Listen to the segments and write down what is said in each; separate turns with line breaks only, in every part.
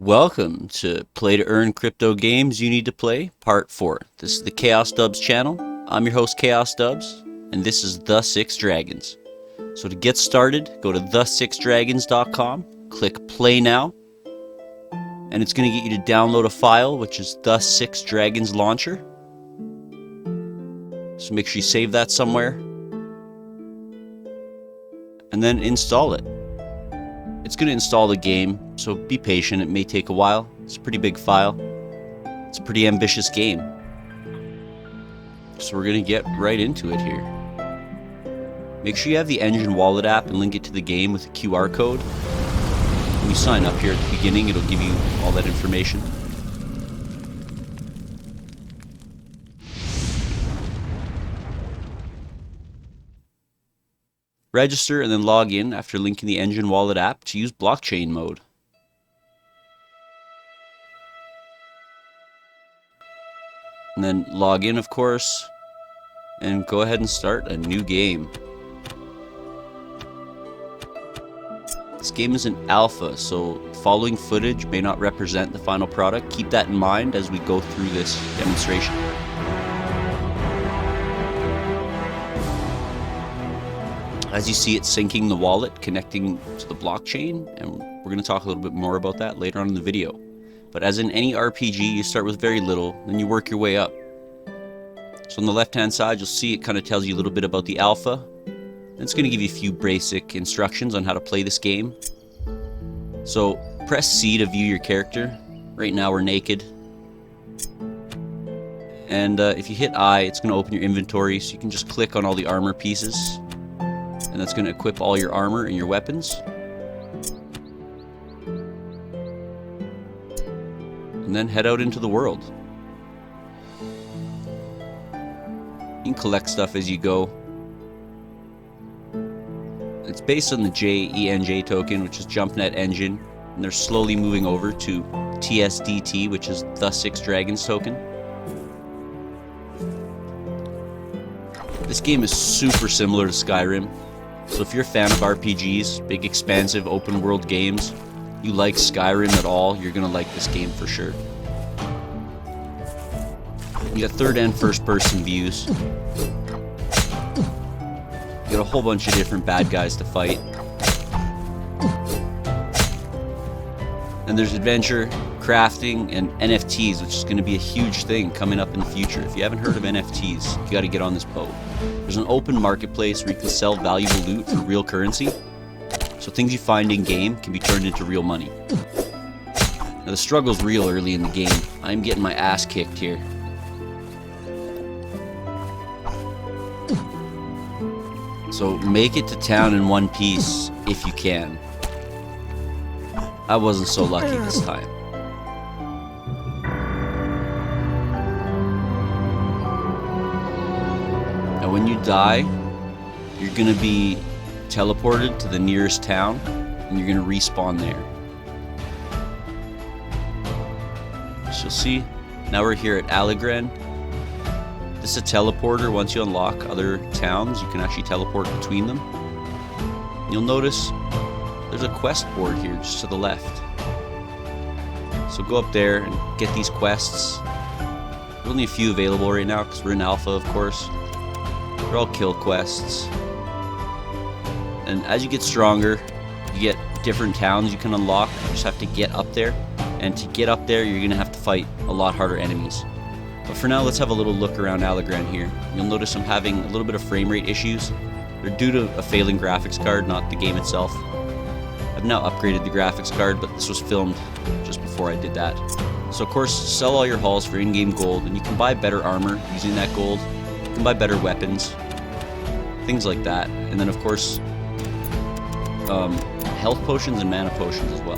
Welcome to Play to Earn Crypto Games You Need to Play, Part 4. This is the Chaos Dubs channel. I'm your host, Chaos Dubs, and this is The Six Dragons. So to get started, go to the6dragons.com, click Play Now, and it's going to get you to download a file, which is The Six Dragons Launcher. So make sure you save that somewhere, and then install it. It's going to install the game, so be patient, it may take a while. It's a pretty big file. It's a pretty ambitious game. So we're going to get right into it here. Make sure you have the ENJIN wallet app and link it to the game with a QR code. When you sign up here at the beginning, it'll give you all that information. Register and then log in after linking the ENJIN wallet app to use blockchain mode. And then log in, of course, and go ahead and start a new game. This game is an alpha, so following footage may not represent the final product. Keep that in mind as we go through this demonstration. As you see, it's syncing the wallet, connecting to the blockchain, and we're going to talk a little bit more about that later on in the video. But as in any RPG, you start with very little, then you work your way up. So on the left-hand side, you'll see it kind of tells you a little bit about the alpha. And it's going to give you a few basic instructions on how to play this game. So press C to view your character. Right now we're naked. And if you hit I, it's going to open your inventory, so you can just click on all the armor pieces. And that's going to equip all your armor and your weapons. And then head out into the world. You can collect stuff as you go. It's based on the JENJ token, which is JUMPNET engine. And they're slowly moving over to TSDT, which is the Six Dragons token. This game is super similar to Skyrim. So if you're a fan of RPGs, big expansive open world games, you like Skyrim at all, you're going to like this game for sure. You got third and first person views. You got a whole bunch of different bad guys to fight. And there's adventure, crafting, and NFTs, which is going to be a huge thing coming up in the future. If you haven't heard of NFTs, you got to get on this boat. There's an open marketplace where you can sell valuable loot for real currency. So things you find in game can be turned into real money. Now the struggle's real early in the game. I'm getting my ass kicked here. So make it to town in one piece if you can. I wasn't so lucky this time. Now when you die, you're going to be teleported to the nearest town, and you're going to respawn there. So you'll see, now we're here at Allegren. This is a teleporter. Once you unlock other towns, you can actually teleport between them. You'll notice there's a quest board here just to the left. So go up there and get these quests. There's only a few available right now because we're in alpha, of course. They're all kill quests. And as you get stronger, you get different towns you can unlock. You just have to get up there. And to get up there, you're going to have to fight a lot harder enemies. But for now, let's have a little look around Allegren here. You'll notice I'm having a little bit of frame rate issues. They're due to a failing graphics card, not the game itself. I've now upgraded the graphics card, but this was filmed just before I did that. So of course, sell all your hauls for in-game gold, and you can buy better armor using that gold. You can buy better weapons, things like that. And then of course, health potions and mana potions as well.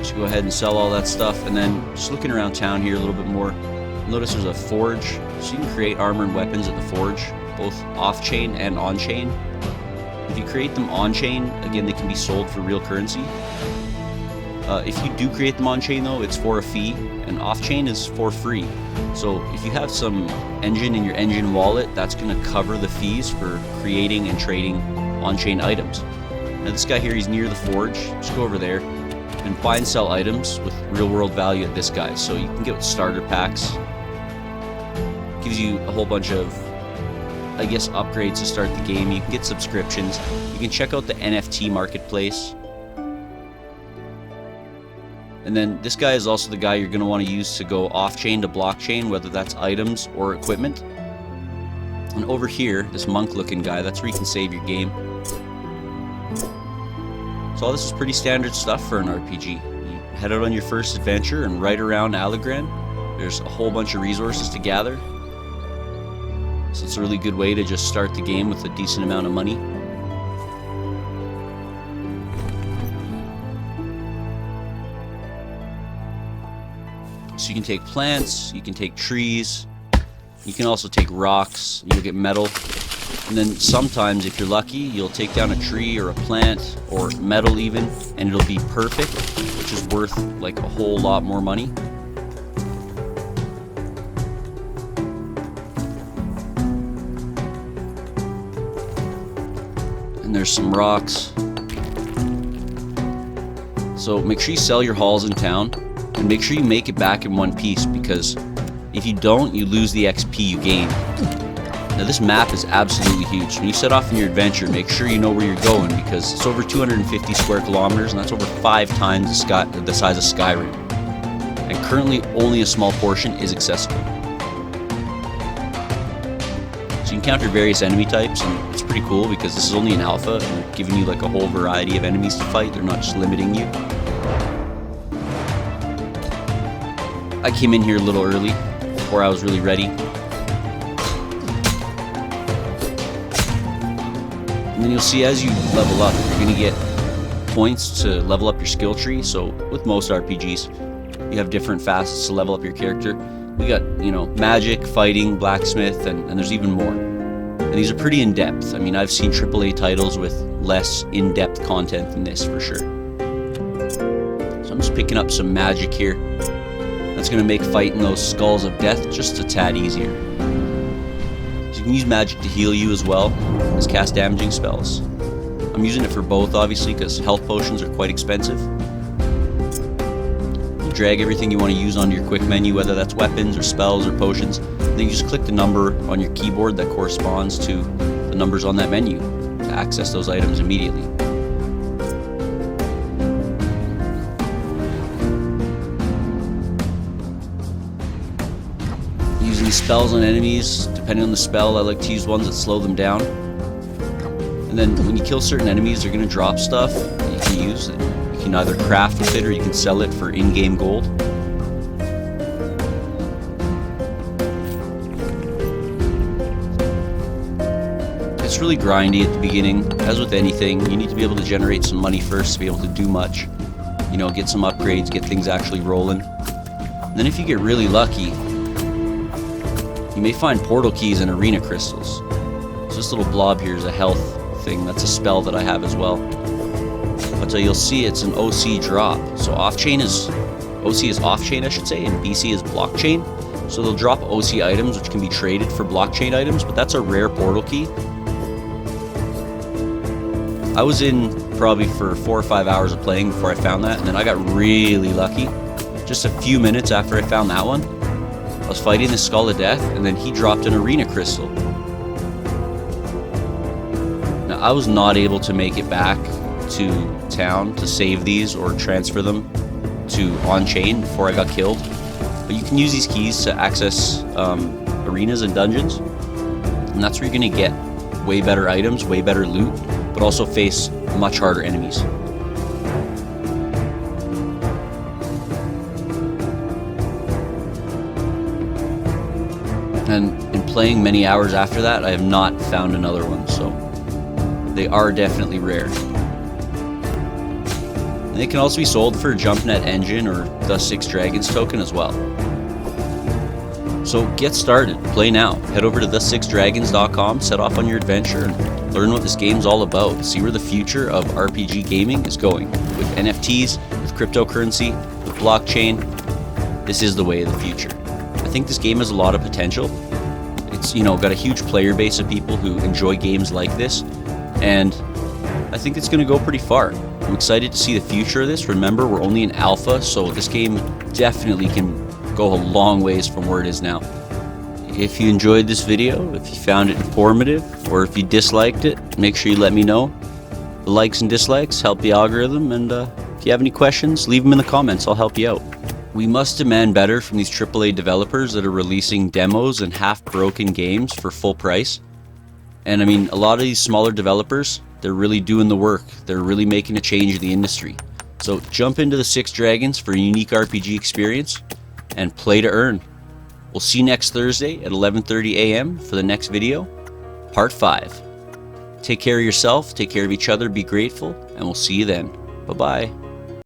So go ahead and sell all that stuff, and then just looking around town here a little bit more, notice there's a forge, so you can create armor and weapons at the forge, both off-chain and on-chain. If you create them on-chain, again, they can be sold for real currency. If you do create them on-chain though, it's for a fee, and off-chain is for free. So if you have some ENJIN in your ENJIN wallet, that's going to cover the fees for creating and trading on-chain items. Now this guy here, he's near the forge. Just go over there and buy and sell items with real world value at this guy. So you can get starter packs. Gives you a whole bunch of, I guess, upgrades to start the game. You can get subscriptions. You can check out the NFT marketplace. And then this guy is also the guy you're going to want to use to go off-chain to blockchain, whether that's items or equipment. And over here, this monk-looking guy, that's where you can save your game. So all this is pretty standard stuff for an RPG. You head out on your first adventure, and right around Allegran, there's a whole bunch of resources to gather. So it's a really good way to just start the game with a decent amount of money. So you can take plants, you can take trees, you can also take rocks, you'll get metal. And then sometimes, if you're lucky, you'll take down a tree or a plant or metal even, and it'll be perfect, which is worth like a whole lot more money. And there's some rocks. So make sure you sell your hauls in town, and make sure you make it back in one piece, because if you don't, you lose the XP you gain. Now this map is absolutely huge. When you set off on your adventure, make sure you know where you're going, because it's over 250 square kilometers, and that's over 5 times the size of Skyrim. And currently only a small portion is accessible. So you encounter various enemy types, and it's pretty cool because this is only an alpha, and they're giving you like a whole variety of enemies to fight. They're not just limiting you. I came in here a little early, before I was really ready. And then you'll see as you level up, you're going to get points to level up your skill tree. So with most RPGs, you have different facets to level up your character. We got, you know, magic, fighting, blacksmith, and there's even more. And these are pretty in-depth. I mean, I've seen AAA titles with less in-depth content than this for sure. So I'm just picking up some magic here. That's going to make fighting those skulls of death just a tad easier. So you can use magic to heal you as well as cast damaging spells. I'm using it for both, obviously, because health potions are quite expensive. You drag everything you want to use onto your quick menu, whether that's weapons or spells or potions. And then you just click the number on your keyboard that corresponds to the numbers on that menu to access those items immediately. Spells on enemies, depending on the spell, I like to use ones that slow them down. And then when you kill certain enemies, they're going to drop stuff that you can use. You can either craft with it or you can sell it for in-game gold. It's really grindy at the beginning. As with anything, you need to be able to generate some money first to be able to do much. You know, get some upgrades, get things actually rolling. And then if you get really lucky, you may find portal keys and arena crystals. So this little blob here is a health thing. That's a spell that I have as well. But you'll see it's an OC drop. So off-chain is, OC is off-chain I should say, and BC is blockchain. So they'll drop OC items which can be traded for blockchain items, but that's a rare portal key. I was in probably for 4 or 5 hours of playing before I found that, and then I got really lucky. Just a few minutes after I found that one, I was fighting the Skull of Death, and then he dropped an arena crystal. Now, I was not able to make it back to town to save these or transfer them to on-chain before I got killed. But you can use these keys to access arenas and dungeons, and that's where you're going to get way better items, way better loot, but also face much harder enemies. And in playing many hours after that, I have not found another one, so they are definitely rare. And they can also be sold for JUMPNET ENJIN or the 6 Dragons token as well. So get started, play now. Head over to the6dragons.com, set off on your adventure, and learn what this game's all about. See where the future of RPG gaming is going. With NFTs, with cryptocurrency, with blockchain, this is the way of the future. I think this game has a lot of potential. It's, you know, got a huge player base of people who enjoy games like this, and I think it's going to go pretty far. I'm excited to see the future of this. Remember, we're only in alpha, so this game definitely can go a long ways from where it is now. If you enjoyed this video, if you found it informative, or if you disliked it, make sure you let me know. The likes and dislikes help the algorithm, and if you have any questions, leave them in the comments. I'll help you out. We must demand better from these AAA developers that are releasing demos and half-broken games for full price. And I mean, a lot of these smaller developers, they're really doing the work. They're really making a change in the industry. So jump into the Six Dragons for a unique RPG experience and play to earn. We'll see you next Thursday at 11:30 a.m. for the next video, part 5. Take care of yourself, take care of each other, be grateful, and we'll see you then. Bye-bye.